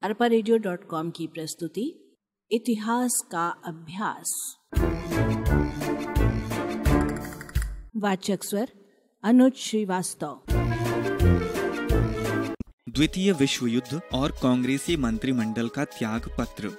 arparadio.com की प्रस्तुति इतिहास का अभ्यास। वाचक स्वर अनुज श्रीवास्तव। द्वितीय विश्व युद्ध और कांग्रेसी मंत्रिमंडल का त्याग पत्र।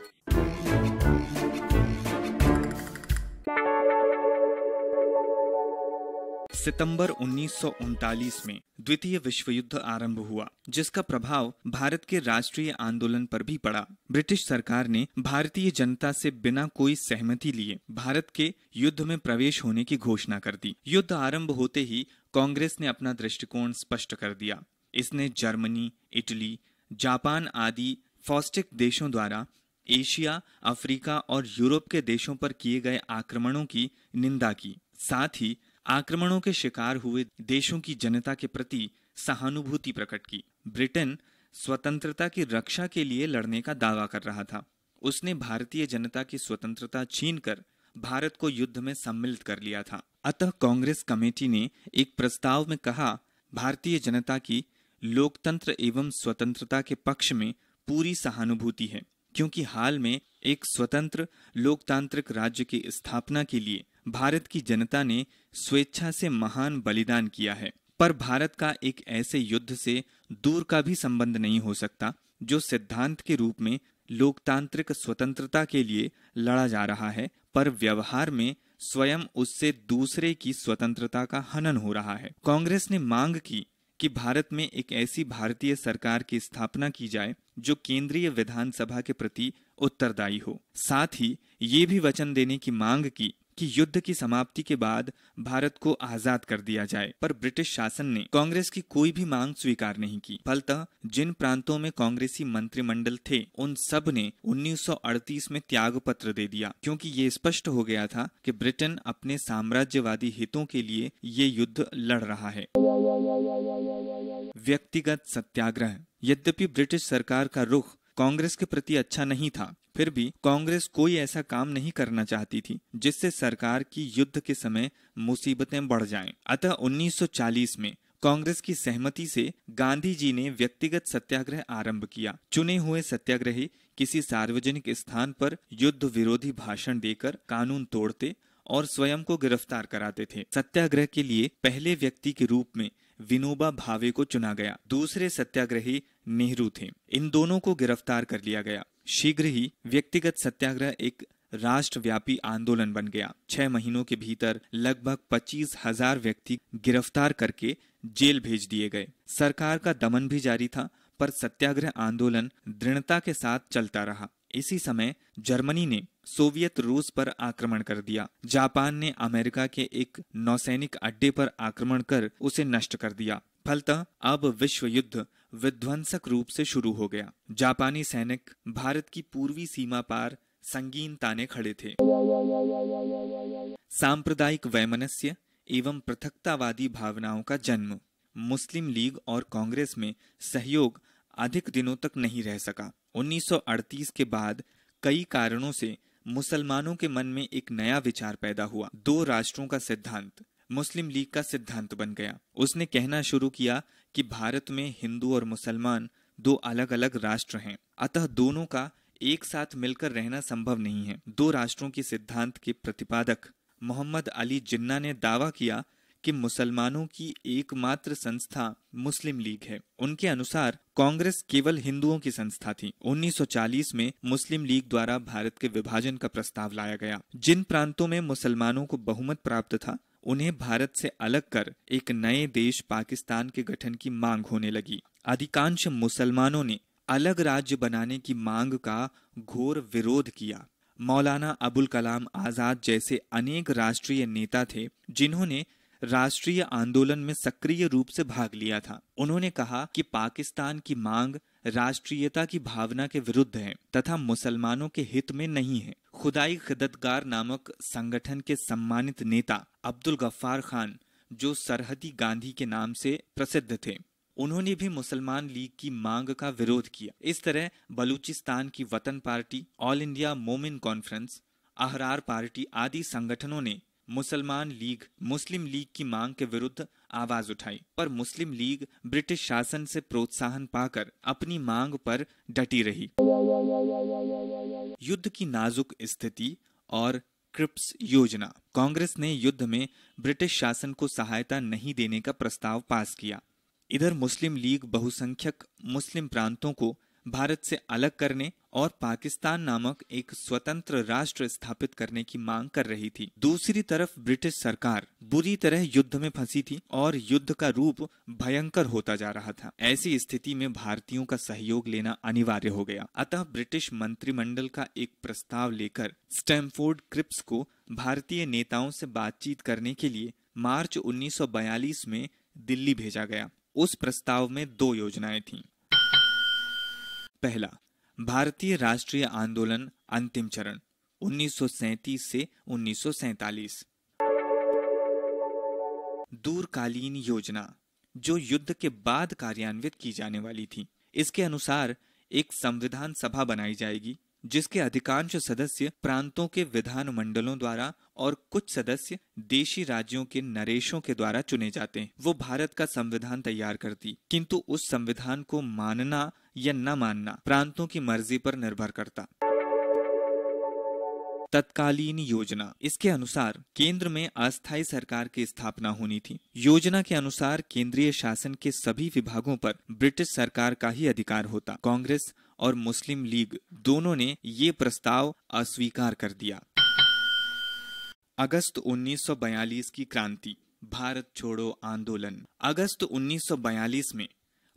सितंबर 1939 में द्वितीय विश्व युद्ध आरंभ हुआ, जिसका प्रभाव भारत के राष्ट्रीय आंदोलन पर भी पड़ा। ब्रिटिश सरकार ने भारतीय जनता से बिना कोई सहमति लिए भारत के युद्ध में प्रवेश होने की घोषणा कर दी। युद्ध आरंभ होते ही कांग्रेस ने अपना दृष्टिकोण स्पष्ट कर दिया। इसने जर्मनी, इटली, जापान आदि फॉस्टिक देशों द्वारा एशिया, अफ्रीका और यूरोप के देशों पर किए गए आक्रमणों की निंदा की। साथ ही आक्रमणों के शिकार हुए देशों की जनता के प्रति सहानुभूति प्रकट की। ब्रिटेन स्वतंत्रता की रक्षा के लिए लड़ने का दावा कर रहा था। उसने भारतीय जनता की स्वतंत्रता छीनकर भारत को युद्ध में सम्मिलित कर लिया था। अतः कांग्रेस कमेटी ने एक प्रस्ताव में कहा, भारतीय जनता की लोकतंत्र एवं स्वतंत्रता के पक्ष में पूरी सहानुभूति है, क्योंकि हाल में एक स्वतंत्र लोकतांत्रिक राज्य की स्थापना के लिए भारत की जनता ने स्वेच्छा से महान बलिदान किया है। पर भारत का एक ऐसे युद्ध से दूर का भी संबंध नहीं हो सकता जो सिद्धांत के रूप में लोकतांत्रिक स्वतंत्रता के लिए लड़ा जा रहा है, पर व्यवहार में स्वयं उससे दूसरे की स्वतंत्रता का हनन हो रहा है। कांग्रेस ने मांग की कि भारत में एक ऐसी भारतीय सरकार की स्थापना की जाए जो केंद्रीय विधानसभा के प्रति उत्तरदायी हो। साथ ही ये भी वचन देने की मांग की कि युद्ध की समाप्ति के बाद भारत को आजाद कर दिया जाए। पर ब्रिटिश शासन ने कांग्रेस की कोई भी मांग स्वीकार नहीं की। फलतः जिन प्रांतों में कांग्रेसी मंत्रिमंडल थे, उन सब ने 1938 में त्याग पत्र दे दिया, क्योंकि ये स्पष्ट हो गया था कि ब्रिटेन अपने साम्राज्यवादी हितों के लिए ये युद्ध लड़ रहा है। व्यक्तिगत सत्याग्रह। यद्यपि ब्रिटिश सरकार का रुख कांग्रेस के प्रति अच्छा नहीं था, फिर भी कांग्रेस कोई ऐसा काम नहीं करना चाहती थी जिससे सरकार की युद्ध के समय मुसीबतें बढ़ जाएं। अतः 1940 में कांग्रेस की सहमति से गांधी जी ने व्यक्तिगत सत्याग्रह आरंभ किया। चुने हुए सत्याग्रही किसी सार्वजनिक स्थान पर युद्ध विरोधी भाषण देकर कानून तोड़ते और स्वयं को गिरफ्तार कराते थे। सत्याग्रह के लिए पहले व्यक्ति के रूप में विनोबा भावे को चुना गया। दूसरे सत्याग्रही नेहरू थे। इन दोनों को गिरफ्तार कर लिया गया। शीघ्र ही व्यक्तिगत सत्याग्रह एक राष्ट्रव्यापी आंदोलन बन गया। 6 महीनों के भीतर लगभग 25,000 व्यक्ति गिरफ्तार करके जेल भेज दिए गए। सरकार का दमन भी जारी था, पर सत्याग्रह आंदोलन दृढ़ता के साथ चलता रहा। इसी समय जर्मनी ने सोवियत रूस पर आक्रमण कर दिया। जापान ने अमेरिका के एक नौसैनिक अड्डे पर आक्रमण कर उसे नष्ट कर दिया। फलतः अब विश्व युद्ध विध्वंसक रूप से शुरू हो गया। जापानी सैनिक भारत की पूर्वी सीमा पार संगीन ताने खड़े थे। सांप्रदायिक वैमनस्य एवं पृथकतावादी भावनाओं का जन्म। मुस्लिम लीग और कांग्रेस में सहयोग अधिक दिनों तक नहीं रह सका। 1938 के बाद कई कारणों से मुसलमानों के मन में एक नया विचार पैदा हुआ। 2 राष्ट्रों का सिद्धांत मुस्लिम लीग का सिद्धांत बन गया। उसने कहना शुरू किया कि भारत में हिंदू और मुसलमान 2 अलग अलग राष्ट्र हैं, अतः दोनों का एक साथ मिलकर रहना संभव नहीं है। 2 राष्ट्रों के सिद्धांत के प्रतिपादक मोहम्मद अली जिन्ना ने दावा किया कि मुसलमानों की एकमात्र संस्था मुस्लिम लीग है। उनके अनुसार कांग्रेस केवल हिंदुओं की संस्था थी। 1940 में मुस्लिम लीग द्वारा भारत के विभाजन का प्रस्ताव लाया गया। जिन प्रांतों में मुसलमानों को बहुमत प्राप्त था, उन्हें भारत से अलग कर एक नए देश पाकिस्तान के गठन की मांग होने लगी। अधिकांश मुसलमानों ने अलग राज्य बनाने की मांग का घोर विरोध किया। मौलाना अबुल कलाम आजाद जैसे अनेक राष्ट्रीय नेता थे जिन्होंने राष्ट्रीय आंदोलन में सक्रिय रूप से भाग लिया था। उन्होंने कहा कि पाकिस्तान की मांग राष्ट्रीयता की भावना के विरुद्ध है तथा मुसलमानों के हित में नहीं है। खुदाई खिदमतगार नामक संगठन के सम्मानित नेता अब्दुल गफ्फार खान, जो सरहदी गांधी के नाम से प्रसिद्ध थे, उन्होंने भी मुसलमान लीग की मांग का विरोध किया। इस तरह बलूचिस्तान की वतन पार्टी, ऑल इंडिया मोमिन कॉन्फ्रेंस, अहरार पार्टी आदि संगठनों ने मुसलमान लीग मुस्लिम लीग की मांग के विरुद्ध आवाज उठाई, पर मुस्लिम लीग ब्रिटिश शासन से प्रोत्साहन पाकर अपनी मांग पर डटी रही। युद्ध की नाजुक स्थिति और क्रिप्स योजना। कांग्रेस ने युद्ध में ब्रिटिश शासन को सहायता नहीं देने का प्रस्ताव पास किया। इधर मुस्लिम लीग बहुसंख्यक मुस्लिम प्रांतों को भारत से अलग करने और पाकिस्तान नामक एक स्वतंत्र राष्ट्र स्थापित करने की मांग कर रही थी। दूसरी तरफ ब्रिटिश सरकार बुरी तरह युद्ध में फंसी थी और युद्ध का रूप भयंकर होता जा रहा था। ऐसी स्थिति में भारतीयों का सहयोग लेना अनिवार्य हो गया। अतः ब्रिटिश मंत्रिमंडल का एक प्रस्ताव लेकर स्टैमफोर्ड क्रिप्स को भारतीय नेताओं से बातचीत करने के लिए मार्च 1942 में दिल्ली भेजा गया। उस प्रस्ताव में 2 योजनाएं थीं। पहला, भारतीय राष्ट्रीय आंदोलन अंतिम चरण 1937 से 1947। दूरकालीन योजना जो युद्ध के बाद कार्यान्वित की जाने वाली थी। इसके अनुसार एक संविधान सभा बनाई जाएगी जिसके अधिकांश सदस्य प्रांतों के विधानमंडलों द्वारा और कुछ सदस्य देशी राज्यों के नरेशों के द्वारा चुने जाते हैं। वो भारत का संविधान तैयार करती, किंतु उस संविधान को मानना या न मानना प्रांतों की मर्जी पर निर्भर करता। तत्कालीन योजना। इसके अनुसार केंद्र में अस्थायी सरकार की स्थापना होनी थी। योजना के अनुसार केंद्रीय शासन के सभी विभागों पर ब्रिटिश सरकार का ही अधिकार होता। कांग्रेस और मुस्लिम लीग दोनों ने ये प्रस्ताव अस्वीकार कर दिया। अगस्त 1942 की क्रांति, भारत छोड़ो आंदोलन। अगस्त 1942 में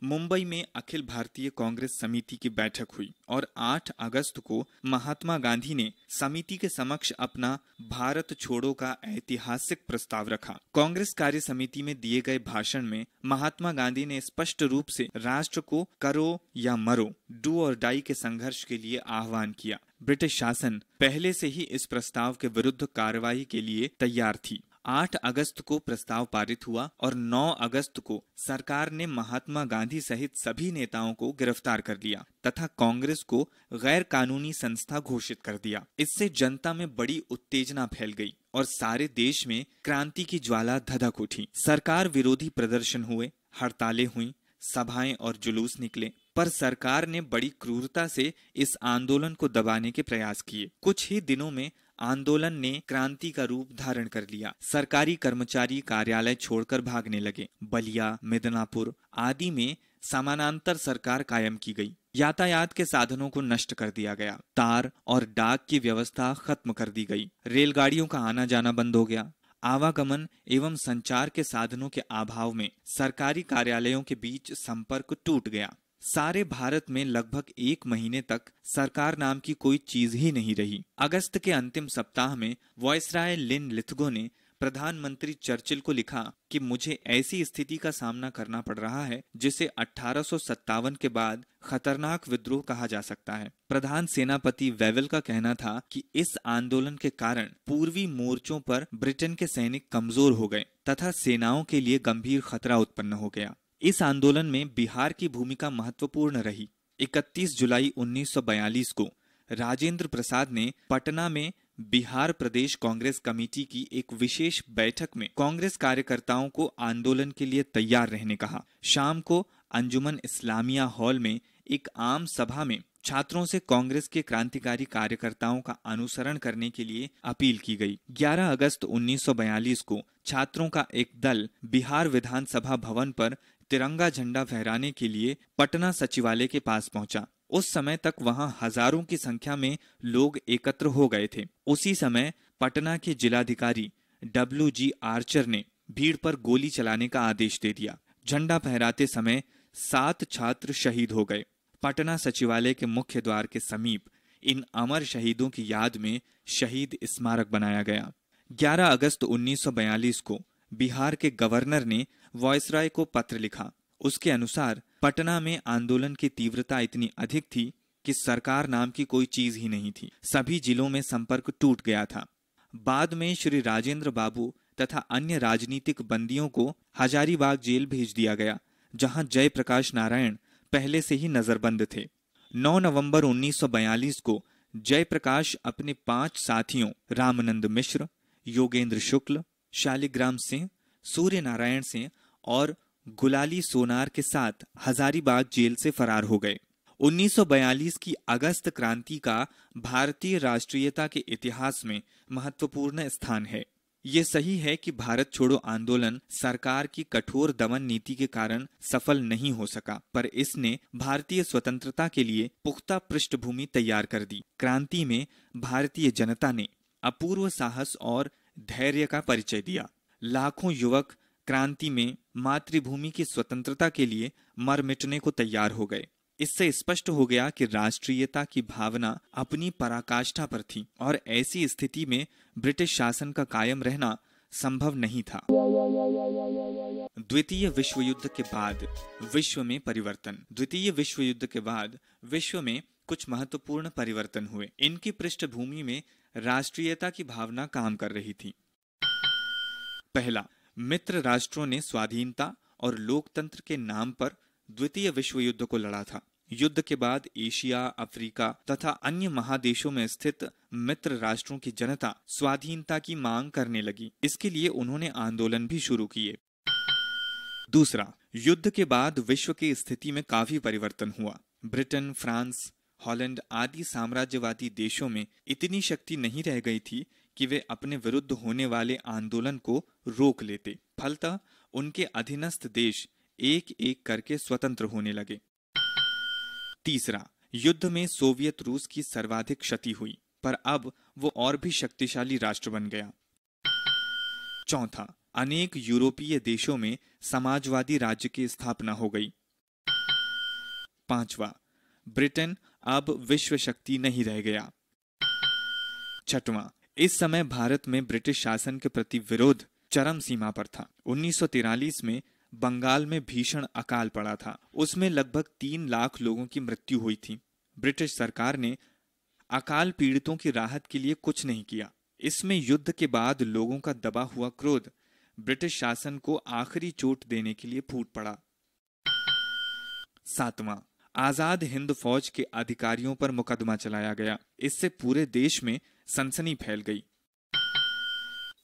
मुंबई में अखिल भारतीय कांग्रेस समिति की बैठक हुई और 8 अगस्त को महात्मा गांधी ने समिति के समक्ष अपना भारत छोड़ो का ऐतिहासिक प्रस्ताव रखा। कांग्रेस कार्य समिति में दिए गए भाषण में महात्मा गांधी ने स्पष्ट रूप से राष्ट्र को करो या मरो, डू और डाई के संघर्ष के लिए आह्वान किया। ब्रिटिश शासन पहले से ही इस प्रस्ताव के विरुद्ध कार्रवाई के लिए तैयार थी। 8 अगस्त को प्रस्ताव पारित हुआ और 9 अगस्त को सरकार ने महात्मा गांधी सहित सभी नेताओं को गिरफ्तार कर लिया तथा कांग्रेस को गैर कानूनी संस्था घोषित कर दिया। इससे जनता में बड़ी उत्तेजना फैल गई और सारे देश में क्रांति की ज्वाला धधक उठी। सरकार विरोधी प्रदर्शन हुए, हड़तालें हुई, सभाएं और जुलूस निकले, पर सरकार ने बड़ी क्रूरता से इस आंदोलन को दबाने के प्रयास किए। कुछ ही दिनों में आंदोलन ने क्रांति का रूप धारण कर लिया। सरकारी कर्मचारी कार्यालय छोड़कर भागने लगे। बलिया, मिदनापुर आदि में समानांतर सरकार कायम की गई। यातायात के साधनों को नष्ट कर दिया गया। तार और डाक की व्यवस्था खत्म कर दी गई। रेलगाड़ियों का आना जाना बंद हो गया। आवागमन एवं संचार के साधनों के अभाव में सरकारी कार्यालयों के बीच संपर्क टूट गया। सारे भारत में लगभग 1 महीने तक सरकार नाम की कोई चीज ही नहीं रही। अगस्त के अंतिम सप्ताह में वायसराय लिन लिथगो ने प्रधानमंत्री चर्चिल को लिखा कि मुझे ऐसी स्थिति का सामना करना पड़ रहा है जिसे 1857 के बाद खतरनाक विद्रोह कहा जा सकता है। प्रधान सेनापति वेवेल का कहना था कि इस आंदोलन के कारण पूर्वी मोर्चों पर ब्रिटेन के सैनिक कमजोर हो गए तथा सेनाओं के लिए गंभीर खतरा उत्पन्न हो गया। इस आंदोलन में बिहार की भूमिका महत्वपूर्ण रही। 31 जुलाई 1942 को राजेंद्र प्रसाद ने पटना में बिहार प्रदेश कांग्रेस कमेटी की एक विशेष बैठक में कांग्रेस कार्यकर्ताओं को आंदोलन के लिए तैयार रहने कहा। शाम को अंजुमन इस्लामिया हॉल में एक आम सभा में छात्रों से कांग्रेस के क्रांतिकारी कार्यकर्ताओं का अनुसरण करने के लिए अपील की गई। 11 अगस्त 1942 को छात्रों का एक दल बिहार विधानसभा भवन पर तिरंगा झंडा फहराने के लिए पटना सचिवालय के पास पहुंचा। उस समय तक वहां हजारों की संख्या में लोग एकत्र हो गए थे। उसी समय पटना के जिलाधिकारी WG आर्चर ने भीड़ पर गोली चलाने का आदेश दे दिया। झंडा फहराते समय 7 छात्र शहीद हो गए। पटना सचिवालय के मुख्य द्वार के समीप इन अमर शहीदों की याद में शहीद स्मारक बनाया गया। 11 अगस्त 1942 को बिहार के गवर्नर ने वायसराय को पत्र लिखा। उसके अनुसार पटना में आंदोलन की तीव्रता इतनी अधिक थी कि सरकार नाम की कोई चीज ही नहीं थी। सभी जिलों में संपर्क टूट गया था। बाद में श्री राजेंद्र बाबू तथा अन्य राजनीतिक बंदियों को हजारीबाग जेल भेज दिया गया, जहां जयप्रकाश नारायण पहले से ही नजरबंद थे। 9 नवंबर 1942 को जयप्रकाश अपने 5 साथियों रामानंद मिश्र, योगेंद्र शुक्ल, शालिग्राम सिंह, सूर्य नारायण सिंह और गुलाली सोनार के साथ हजारीबाग जेल से फरार हो गए। 1942 की अगस्त क्रांति का भारतीय राष्ट्रीयता के इतिहास में महत्वपूर्ण स्थान है। ये सही है कि भारत छोड़ो आंदोलन सरकार की कठोर दमन नीति के कारण सफल नहीं हो सका, पर इसने भारतीय स्वतंत्रता के लिए पुख्ता पृष्ठभूमि तैयार कर दी। क्रांति में भारतीय जनता ने अपूर्व साहस और धैर्य का परिचय दिया। लाखों युवक क्रांति में मातृभूमि की स्वतंत्रता के लिए मर मिटने को तैयार हो गए। इससे स्पष्ट हो गया कि राष्ट्रीयता की भावना अपनी पराकाष्ठा पर थी और ऐसी स्थिति में ब्रिटिश शासन का कायम रहना संभव नहीं था। द्वितीय विश्व युद्ध के बाद विश्व में परिवर्तन। द्वितीय विश्व युद्ध के बाद विश्व में कुछ महत्वपूर्ण परिवर्तन हुए। इनकी पृष्ठभूमि में राष्ट्रीयता की भावना काम कर रही थी। पहला, मित्र राष्ट्रों ने स्वाधीनता और लोकतंत्र के नाम पर द्वितीय विश्व युद्ध को लड़ा था। युद्ध के बाद एशिया, अफ्रीका तथा अन्य महादेशों में स्थित मित्र राष्ट्रों की जनता स्वाधीनता की मांग करने लगी। इसके लिए उन्होंने आंदोलन भी शुरू किए। दूसरा, युद्ध के बाद विश्व की स्थिति में काफी परिवर्तन हुआ। ब्रिटेन, फ्रांस, हॉलैंड आदि साम्राज्यवादी देशों में इतनी शक्ति नहीं रह गई थी कि वे अपने विरुद्ध होने वाले आंदोलन को रोक लेते। फलतः उनके अधीनस्थ देश एक एक करके स्वतंत्र होने लगे। तीसरा, युद्ध में सोवियत रूस की सर्वाधिक क्षति हुई, पर अब वो और भी शक्तिशाली राष्ट्र बन गया। चौथा, अनेक यूरोपीय देशों में समाजवादी राज्य की स्थापना हो गई। पांचवा, ब्रिटेन अब विश्व शक्ति नहीं रह गया। छठवां, इस समय भारत में ब्रिटिश शासन के प्रति विरोध चरम सीमा पर था। 1943 में बंगाल में भीषण अकाल पड़ा था। उसमें लगभग 3 लाख लोगों की मृत्यु हुई थी। ब्रिटिश सरकार ने अकाल पीड़ितों की राहत के लिए कुछ नहीं किया। इसमें युद्ध के बाद लोगों का दबा हुआ क्रोध ब्रिटिश शासन को आखिरी चोट देने के लिए फूट पड़ा। सातवां, आजाद हिंद फौज के अधिकारियों पर मुकदमा चलाया गया। इससे पूरे देश में सनसनी फैल गई।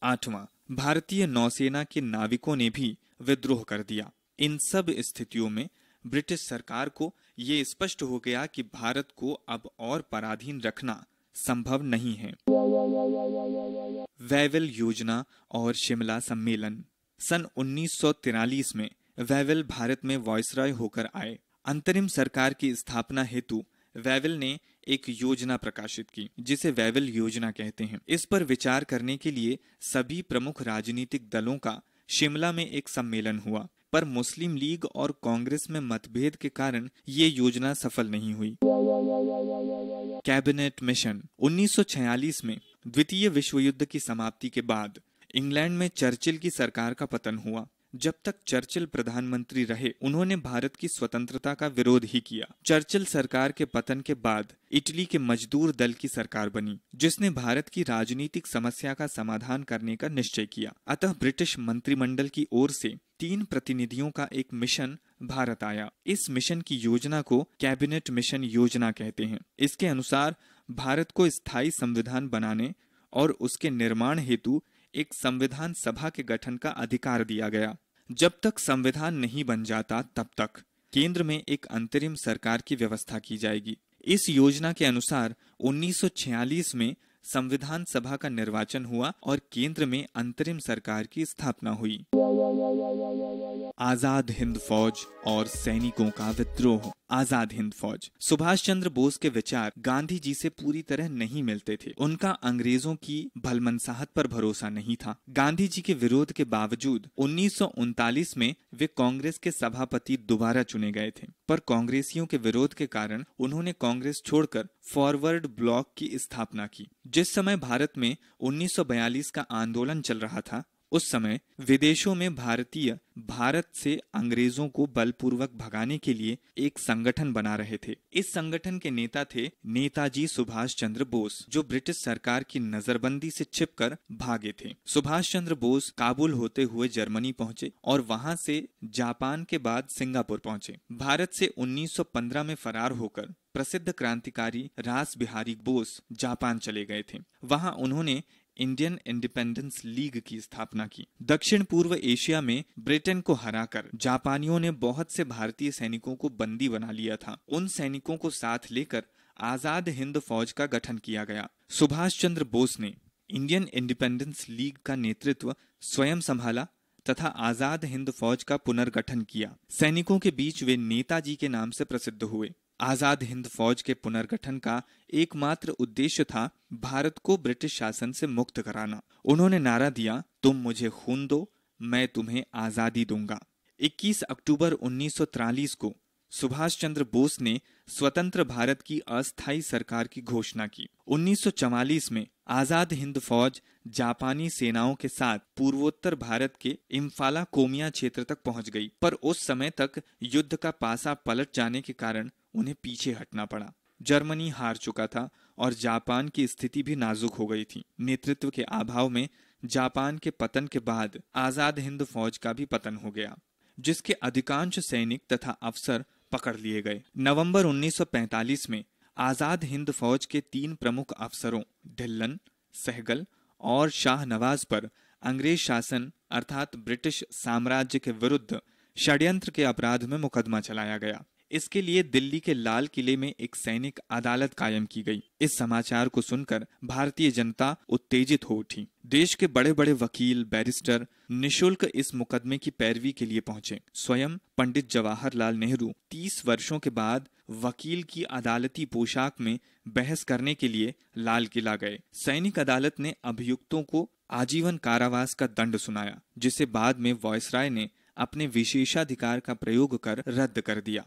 आठवां, भारतीय नौसेना के नाविकों ने भी विद्रोह कर दिया। इन सब स्थितियों में ब्रिटिश सरकार को ये स्पष्ट हो गया कि भारत को अब और पराधीन रखना संभव नहीं है। वैवेल योजना और शिमला सम्मेलन। सन 1943 में वैवेल भारत में वायसराय होकर आए। अंतरिम सरकार की स्थापना हेतु वैवेल ने एक योजना प्रकाशित की, जिसे वैवेल योजना कहते हैं। इस पर विचार करने के लिए सभी प्रमुख राजनीतिक दलों का शिमला में एक सम्मेलन हुआ, पर मुस्लिम लीग और कांग्रेस में मतभेद के कारण ये योजना सफल नहीं हुई। Cabinet mission. 1946 में द्वितीय विश्व युद्ध की समाप्ति के बाद इंग्लैंड में चर्चिल की सरकार का पतन हुआ। जब तक चर्चिल प्रधानमंत्री रहे, उन्होंने भारत की स्वतंत्रता का विरोध ही किया। चर्चिल सरकार के पतन के बाद इटली के मजदूर दल की सरकार बनी, जिसने भारत की राजनीतिक समस्या का समाधान करने का निश्चय किया। अतः ब्रिटिश मंत्रिमंडल की ओर से 3 प्रतिनिधियों का एक मिशन भारत आया। इस मिशन की योजना को कैबिनेट मिशन योजना कहते हैं। इसके अनुसार भारत को स्थायी संविधान बनाने और उसके निर्माण हेतु एक संविधान सभा के गठन का अधिकार दिया गया। जब तक संविधान नहीं बन जाता, तब तक केंद्र में एक अंतरिम सरकार की व्यवस्था की जाएगी। इस योजना के अनुसार 1946 में संविधान सभा का निर्वाचन हुआ और केंद्र में अंतरिम सरकार की स्थापना हुई। आजाद हिंद फौज और सैनिकों का विद्रोह। आजाद हिंद फौज। सुभाष चंद्र बोस के विचार गांधी जी से पूरी तरह नहीं मिलते थे। उनका अंग्रेजों की भलमनसाहट पर भरोसा नहीं था। गांधी जी के विरोध के बावजूद 1939 में वे कांग्रेस के सभापति दोबारा चुने गए थे, पर कांग्रेसियों के विरोध के कारण उन्होंने कांग्रेस छोड़कर फॉरवर्ड ब्लॉक की स्थापना की। जिस समय भारत में 1942 का आंदोलन चल रहा था, उस समय विदेशों में भारत से अंग्रेजों को बलपूर्वक भगाने के लिए एक संगठन बना रहे थे। इस संगठन के नेता थे नेताजी सुभाष चंद्र बोस, जो ब्रिटिश सरकार की नजरबंदी से छिपकर भागे थे। सुभाष चंद्र बोस काबुल होते हुए जर्मनी पहुंचे और वहां से जापान के बाद सिंगापुर पहुंचे। भारत से 1915 में फरार होकर प्रसिद्ध क्रांतिकारी रास बिहारी बोस जापान चले गए थे। वहां उन्होंने इंडियन इंडिपेंडेंस लीग की स्थापना की। दक्षिण पूर्व एशिया में ब्रिटेन को हराकर जापानियों ने बहुत से भारतीय सैनिकों को बंदी बना लिया था। उन सैनिकों को साथ लेकर आजाद हिंद फौज का गठन किया गया। सुभाष चंद्र बोस ने इंडियन इंडिपेंडेंस लीग का नेतृत्व स्वयं संभाला तथा आजाद हिंद फौज का पुनर्गठन किया। सैनिकों के बीच वे नेताजी के नाम से प्रसिद्ध हुए। आजाद हिंद फौज के पुनर्गठन का एकमात्र उद्देश्य था भारत को ब्रिटिश शासन से मुक्त कराना। उन्होंने नारा दिया, तुम मुझे खून दो, मैं तुम्हें आजादी दूंगा। 21 अक्टूबर 1943 को सुभाष चंद्र बोस ने स्वतंत्र भारत की अस्थायी सरकार की घोषणा की। 1944 में आजाद हिंद फौज जापानी सेनाओं के साथ पूर्वोत्तर भारत के इम्फाला कोमिया क्षेत्र तक पहुंच गई, पर उस समय तक युद्ध का पासा पलट जाने के कारण उन्हें पीछे हटना पड़ा। जर्मनी हार चुका था और जापान की स्थिति भी नाजुक हो गई थी। नेतृत्व के अभाव में जापान के पतन के बाद आजाद हिंद फौज का भी पतन हो गया, जिसके अधिकांश सैनिक तथा अफसर पकड़ लिए गए। नवंबर 1945 में आजाद हिंद फौज के 3 प्रमुख अफसरों ढिल्लन, सहगल और शाह नवाज पर अंग्रेज शासन अर्थात ब्रिटिश साम्राज्य के विरुद्ध षड्यंत्र के अपराध में मुकदमा चलाया गया। इसके लिए दिल्ली के लाल किले में एक सैनिक अदालत कायम की गई। इस समाचार को सुनकर भारतीय जनता उत्तेजित हो उठी। देश के बड़े बड़े वकील, बैरिस्टर निशुल्क इस मुकदमे की पैरवी के लिए पहुंचे। स्वयं पंडित जवाहरलाल नेहरू 30 वर्षों के बाद वकील की अदालती पोशाक में बहस करने के लिए लाल किला गए। सैनिक अदालत ने अभियुक्तों को आजीवन कारावास का दंड सुनाया, जिसे बाद में वायसराय ने अपने विशेषाधिकार का प्रयोग कर रद्द कर दिया।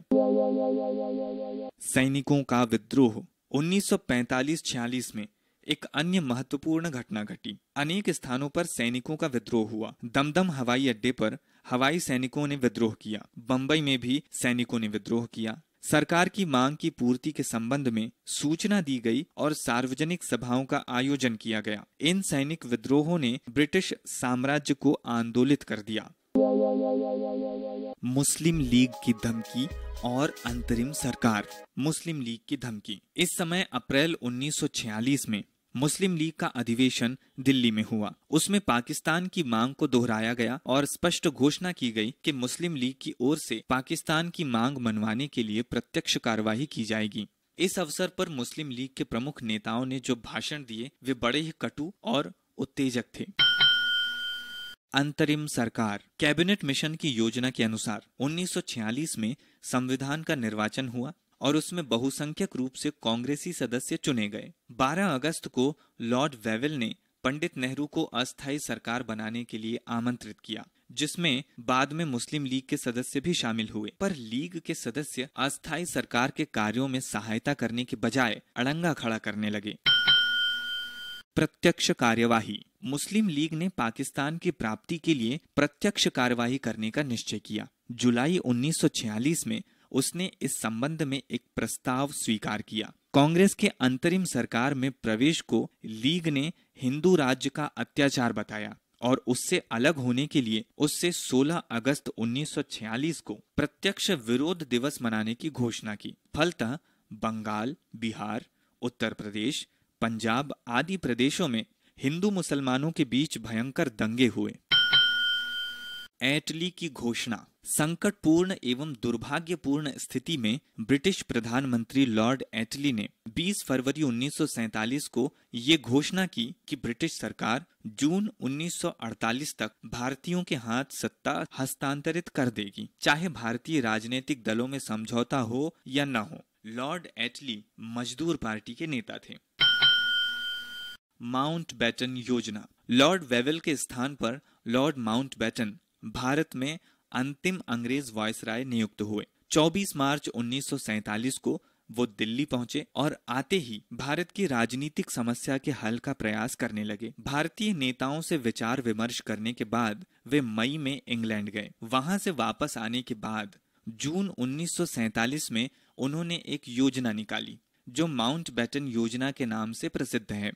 सैनिकों का विद्रोह। 1945-46 में एक अन्य महत्वपूर्ण घटना घटी। अनेक स्थानों पर सैनिकों का विद्रोह हुआ। दमदम हवाई अड्डे पर हवाई सैनिकों ने विद्रोह किया। बंबई में भी सैनिकों ने विद्रोह किया। सरकार की मांग की पूर्ति के संबंध में सूचना दी गई और सार्वजनिक सभाओं का आयोजन किया गया। इन सैनिक विद्रोहों ने ब्रिटिश साम्राज्य को आंदोलित कर दिया। मुस्लिम लीग की धमकी और अंतरिम सरकार। मुस्लिम लीग की धमकी। इस समय अप्रैल 1946 में मुस्लिम लीग का अधिवेशन दिल्ली में हुआ। उसमें पाकिस्तान की मांग को दोहराया गया और स्पष्ट घोषणा की गई कि मुस्लिम लीग की ओर से पाकिस्तान की मांग मनवाने के लिए प्रत्यक्ष कार्यवाही की जाएगी। इस अवसर पर मुस्लिम लीग के प्रमुख नेताओं ने जो भाषण दिए वे बड़े ही कटु और उत्तेजक थे। अंतरिम सरकार। कैबिनेट मिशन की योजना के अनुसार 1946 में संविधान का निर्वाचन हुआ और उसमें बहुसंख्यक रूप से कांग्रेसी सदस्य चुने गए। 12 अगस्त को लॉर्ड वेवेल ने पंडित नेहरू को अस्थायी सरकार बनाने के लिए आमंत्रित किया, जिसमें बाद में मुस्लिम लीग के सदस्य भी शामिल हुए। पर लीग के सदस्य अस्थायी सरकार के कार्यों में सहायता करने के बजाय अड़ंगा खड़ा करने लगे। प्रत्यक्ष कार्यवाही। मुस्लिम लीग ने पाकिस्तान की प्राप्ति के लिए प्रत्यक्ष कार्यवाही करने का निश्चय किया। जुलाई 1946 में उसने इस संबंध में एक प्रस्ताव स्वीकार किया। कांग्रेस के अंतरिम सरकार में प्रवेश को लीग ने हिंदू राज्य का अत्याचार बताया और उससे अलग होने के लिए उससे 16 अगस्त 1946 को प्रत्यक्ष विरोध दिवस मनाने की घोषणा की। फलतः बंगाल, बिहार, उत्तर प्रदेश, पंजाब आदि प्रदेशों में हिंदू मुसलमानों के बीच भयंकर दंगे हुए। एटली की घोषणा। संकटपूर्ण एवं दुर्भाग्यपूर्ण स्थिति में ब्रिटिश प्रधानमंत्री लॉर्ड एटली ने 20 फरवरी 1947 को ये घोषणा की कि ब्रिटिश सरकार जून 1948 तक भारतीयों के हाथ सत्ता हस्तांतरित कर देगी, चाहे भारतीय राजनीतिक दलों में समझौता हो या न हो। लॉर्ड एटली मजदूर पार्टी के नेता थे। माउंटबेटन योजना। लॉर्ड वेवेल के स्थान पर लॉर्ड माउंटबेटन भारत में अंतिम अंग्रेज वायसराय नियुक्त हुए। 24 मार्च 1947 को वो दिल्ली पहुंचे और आते ही भारत की राजनीतिक समस्या के हल का प्रयास करने लगे। भारतीय नेताओं से विचार विमर्श करने के बाद वे मई में इंग्लैंड गए। वहां से वापस आने के बाद जून 1947 में उन्होंने एक योजना निकाली जो माउंटबेटन योजना के नाम से प्रसिद्ध है।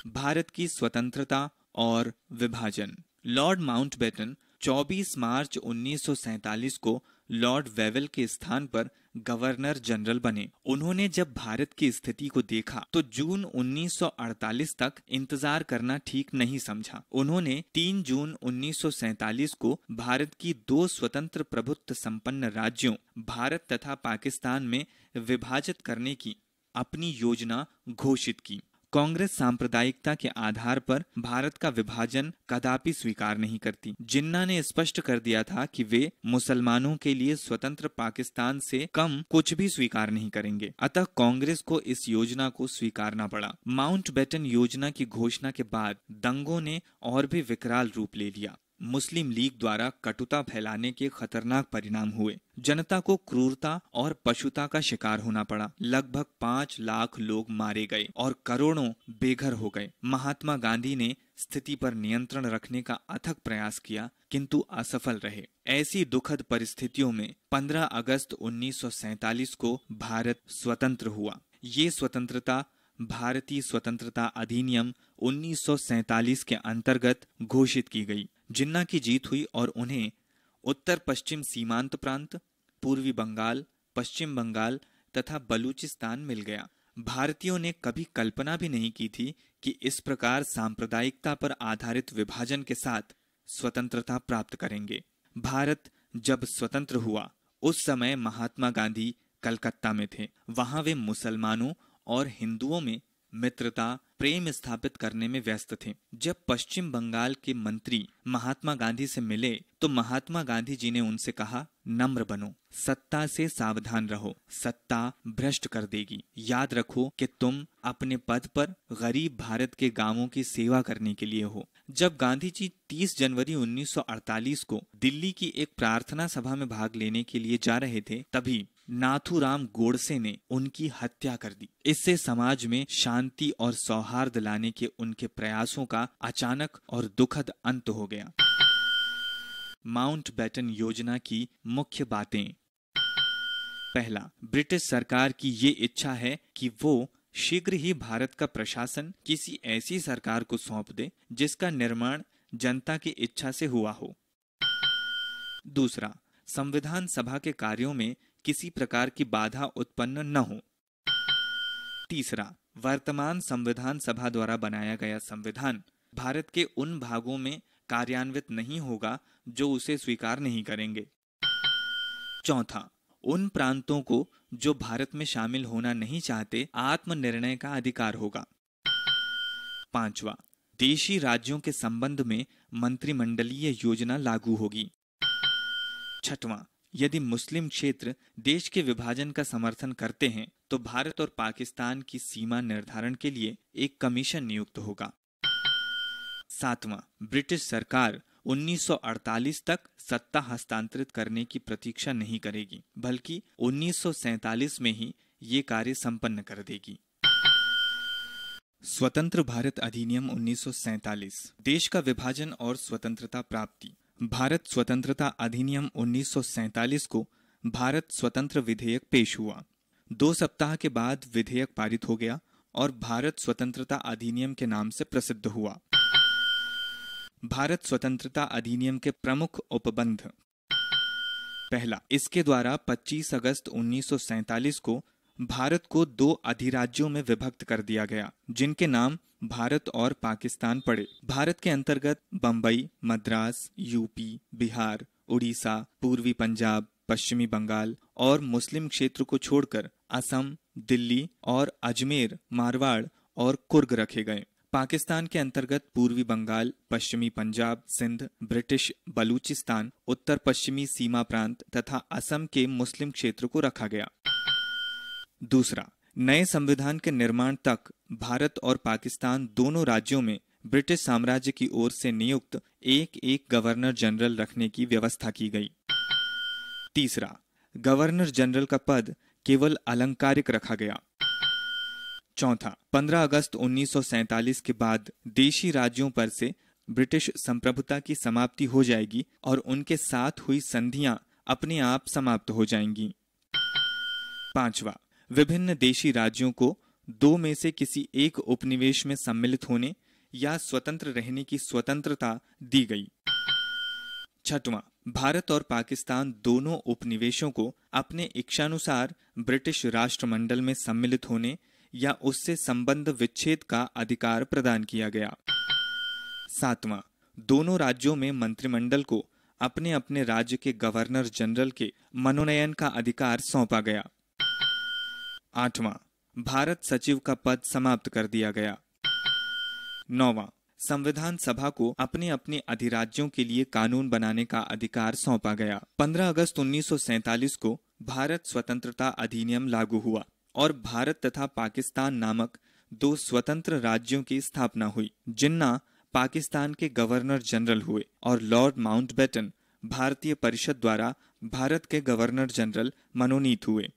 भारत की स्वतंत्रता और विभाजन। लॉर्ड माउंटबेटन 24 मार्च 1947 को लॉर्ड वेवेल के स्थान पर गवर्नर जनरल बने। उन्होंने जब भारत की स्थिति को देखा तो जून 1948 तक इंतजार करना ठीक नहीं समझा। उन्होंने 3 जून 1947 को भारत की 2 स्वतंत्र प्रभुत्व संपन्न राज्यों भारत तथा पाकिस्तान में विभाजित करने की अपनी योजना घोषित की। कांग्रेस सांप्रदायिकता के आधार पर भारत का विभाजन कदापि स्वीकार नहीं करती। जिन्ना ने स्पष्ट कर दिया था कि वे मुसलमानों के लिए स्वतंत्र पाकिस्तान से कम कुछ भी स्वीकार नहीं करेंगे। अतः कांग्रेस को इस योजना को स्वीकारना पड़ा। माउंटबेटन योजना की घोषणा के बाद दंगों ने और भी विकराल रूप ले लिया। मुस्लिम लीग द्वारा कटुता फैलाने के खतरनाक परिणाम हुए। जनता को क्रूरता और पशुता का शिकार होना पड़ा। लगभग 5 लाख लोग मारे गए और करोड़ों बेघर हो गए। महात्मा गांधी ने स्थिति पर नियंत्रण रखने का अथक प्रयास किया, किंतु असफल रहे। ऐसी दुखद परिस्थितियों में 15 अगस्त 1947 को भारत स्वतंत्र हुआ। ये स्वतंत्रता भारतीय स्वतंत्रता अधिनियम 1947 के अंतर्गत घोषित की गई। जिन्ना की जीत हुई और उन्हें उत्तर पश्चिम सीमांत प्रांत, पूर्वी बंगाल, पश्चिम बंगाल तथा बलूचिस्तान मिल गया। भारतीयों ने कभी कल्पना भी नहीं की थी कि इस प्रकार सांप्रदायिकता पर आधारित विभाजन के साथ स्वतंत्रता प्राप्त करेंगे। भारत जब स्वतंत्र हुआ उस समय महात्मा गांधी कलकत्ता में थे। वहां वे मुसलमानों और हिंदुओं में मित्रता प्रेम स्थापित करने में व्यस्त थे। जब पश्चिम बंगाल के मंत्री महात्मा गांधी से मिले तो महात्मा गांधी जी ने उनसे कहा, नम्र बनो, सत्ता से सावधान रहो, सत्ता भ्रष्ट कर देगी। याद रखो कि तुम अपने पद पर गरीब भारत के गांवों की सेवा करने के लिए हो। जब गांधी जी 30 जनवरी 1948 को दिल्ली की एक प्रार्थना सभा में भाग लेने के लिए जा रहे थे, तभी नाथूराम गोडसे ने उनकी हत्या कर दी। इससे समाज में शांति और सौहार्द लाने के उनके प्रयासों का अचानक और दुखद अंत हो गया। माउंटबेटन योजना की मुख्य बातें। पहला, ब्रिटिश सरकार की ये इच्छा है कि वो शीघ्र ही भारत का प्रशासन किसी ऐसी सरकार को सौंप दे जिसका निर्माण जनता की इच्छा से हुआ हो। दूसरा, संविधान सभा के कार्यों में किसी प्रकार की बाधा उत्पन्न न हो। तीसरा, वर्तमान संविधान सभा द्वारा बनाया गया संविधान भारत के उन भागों में कार्यान्वित नहीं होगा जो उसे स्वीकार नहीं करेंगे। चौथा, उन प्रांतों को जो भारत में शामिल होना नहीं चाहते आत्मनिर्णय का अधिकार होगा। पांचवा, देशी राज्यों के संबंध में मंत्रिमंडलीय योजना लागू होगी। छठवां, यदि मुस्लिम क्षेत्र देश के विभाजन का समर्थन करते हैं तो भारत और पाकिस्तान की सीमा निर्धारण के लिए एक कमीशन नियुक्त होगा। सातवां, ब्रिटिश सरकार 1948 तक सत्ता हस्तांतरित करने की प्रतीक्षा नहीं करेगी, बल्कि 1947 में ही ये कार्य संपन्न कर देगी। स्वतंत्र भारत अधिनियम 1947, देश का विभाजन और स्वतंत्रता प्राप्ति। भारत स्वतंत्रता अधिनियम 1947 को भारत स्वतंत्र विधेयक पेश हुआ। 2 सप्ताह के बाद विधेयक पारित हो गया और भारत स्वतंत्रता अधिनियम के नाम से प्रसिद्ध हुआ। भारत स्वतंत्रता अधिनियम के प्रमुख उपबंध। पहला, इसके द्वारा 25 अगस्त 1947 को भारत को 2 अधिराज्यों में विभक्त कर दिया गया, जिनके नाम भारत और पाकिस्तान पड़े। भारत के अंतर्गत बंबई, मद्रास, यूपी, बिहार, उड़ीसा, पूर्वी पंजाब, पश्चिमी बंगाल और मुस्लिम क्षेत्र को छोड़कर असम, दिल्ली और अजमेर, मारवाड़ और कुर्ग रखे गए। पाकिस्तान के अंतर्गत पूर्वी बंगाल, पश्चिमी पंजाब, सिंध, ब्रिटिश बलूचिस्तान, उत्तर पश्चिमी सीमा प्रांत तथा असम के मुस्लिम क्षेत्र को रखा गया। दूसरा, नए संविधान के निर्माण तक भारत और पाकिस्तान दोनों राज्यों में ब्रिटिश साम्राज्य की ओर से नियुक्त एक गवर्नर जनरल रखने की व्यवस्था की गई। तीसरा, गवर्नर जनरल का पद केवल अलंकारिक रखा गया। चौथा, 15 अगस्त 1947 के बाद देशी राज्यों पर से ब्रिटिश संप्रभुता की समाप्ति हो जाएगी और उनके साथ हुई संधियां अपने आप समाप्त हो जाएंगी। पांचवा, विभिन्न देशी राज्यों को 2 में से किसी एक उपनिवेश में सम्मिलित होने या स्वतंत्र रहने की स्वतंत्रता दी गई। छठवां, भारत और पाकिस्तान दोनों उपनिवेशों को अपने इच्छानुसार ब्रिटिश राष्ट्रमंडल में सम्मिलित होने या उससे संबंध विच्छेद का अधिकार प्रदान किया गया। 7वां, दोनों राज्यों में मंत्रिमंडल को अपने अपने राज्य के गवर्नर जनरल के मनोनयन का अधिकार सौंपा गया। 8वां, भारत सचिव का पद समाप्त कर दिया गया। 9वां, संविधान सभा को अपने अपने अधिराज्यों के लिए कानून बनाने का अधिकार सौंपा गया। 15 अगस्त 1947 को भारत स्वतंत्रता अधिनियम लागू हुआ और भारत तथा पाकिस्तान नामक दो स्वतंत्र राज्यों की स्थापना हुई। जिन्ना पाकिस्तान के गवर्नर जनरल हुए और लॉर्ड माउंटबेटन भारतीय परिषद द्वारा भारत के गवर्नर जनरल मनोनीत हुए।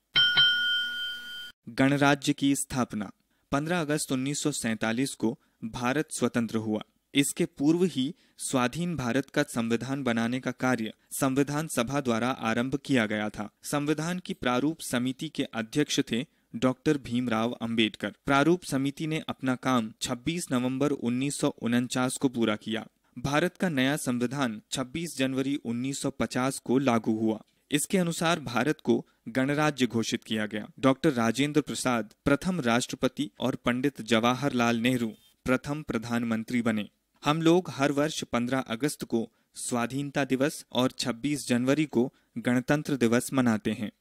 गणराज्य की स्थापना 15 अगस्त 1947 को भारत स्वतंत्र हुआ। इसके पूर्व ही स्वाधीन भारत का संविधान बनाने का कार्य संविधान सभा द्वारा आरंभ किया गया था। संविधान की प्रारूप समिति के अध्यक्ष थे डॉक्टर भीमराव अंबेडकर। प्रारूप समिति ने अपना काम 26 नवंबर 1949 को पूरा किया। भारत का नया संविधान 26 जनवरी 1950 को लागू हुआ। इसके अनुसार भारत को गणराज्य घोषित किया गया। डॉक्टर राजेंद्र प्रसाद प्रथम राष्ट्रपति और पंडित जवाहरलाल नेहरू प्रथम प्रधानमंत्री बने। हम लोग हर वर्ष 15 अगस्त को स्वाधीनता दिवस और 26 जनवरी को गणतंत्र दिवस मनाते हैं।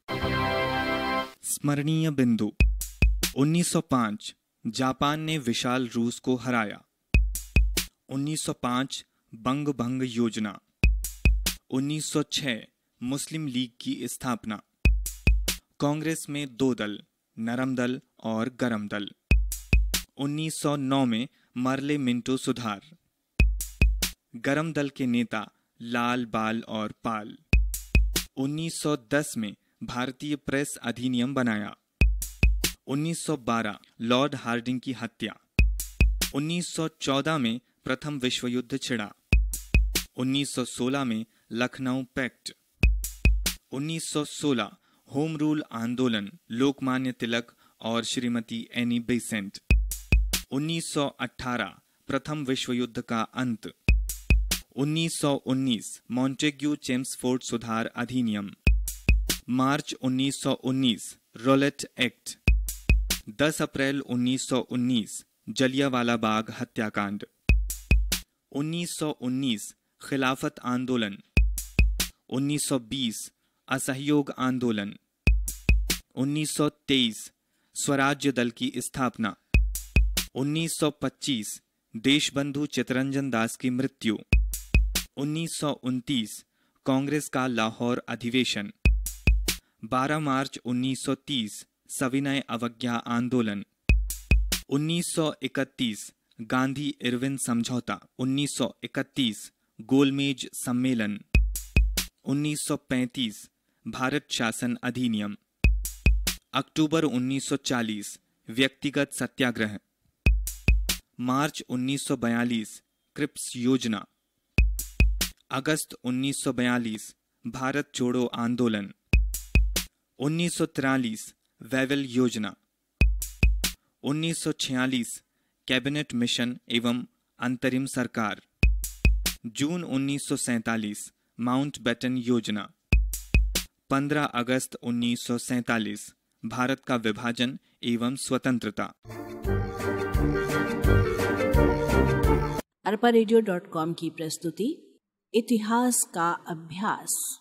स्मरणीय बिंदु 1905 जापान ने विशाल रूस को हराया। 1905 बंग भंग योजना। 1906 मुस्लिम लीग की स्थापना। कांग्रेस में दो दल, नरम दल और गरम दल। 1909 में मरले मिंटो सुधार। गरम दल के नेता लाल बाल और पाल। 1910 में भारतीय प्रेस अधिनियम बनाया। 1912 लॉर्ड हार्डिंग की हत्या। 1914 में प्रथम विश्व युद्ध छिड़ा। 1916 में लखनऊ पैक्ट। 1916 होम रूल आंदोलन, लोकमान्य तिलक और श्रीमती एनी बेसेंट। 1918 प्रथम विश्व युद्ध का अंत। 1919 मॉन्टेग्यू चेम्सफोर्ड सुधार अधिनियम। मार्च 1919 रोलेट एक्ट। 10 अप्रैल 1919 जलियांवाला बाग हत्याकांड। 1919 खिलाफत आंदोलन। 1920 असहयोग आंदोलन। 1923 स्वराज्य दल की स्थापना। 1925 देशबंधु चितरंजन दास की मृत्यु। 1929 कांग्रेस का लाहौर अधिवेशन। 12 मार्च 1930 सविनय अवज्ञा आंदोलन। 1931 गांधी इरविन समझौता। 1931 गोलमेज सम्मेलन। 1935 भारत शासन अधिनियम। अक्टूबर 1940 व्यक्तिगत सत्याग्रह। मार्च 1942 क्रिप्स योजना। अगस्त 1942 भारत छोड़ो आंदोलन। 1943 वैवेल योजना। 1946 कैबिनेट मिशन एवं अंतरिम सरकार। जून 1947 माउंटबेटन योजना। 15 अगस्त 1947 भारत का विभाजन एवं स्वतंत्रता। arparedio.com की प्रस्तुति इतिहास का अभ्यास।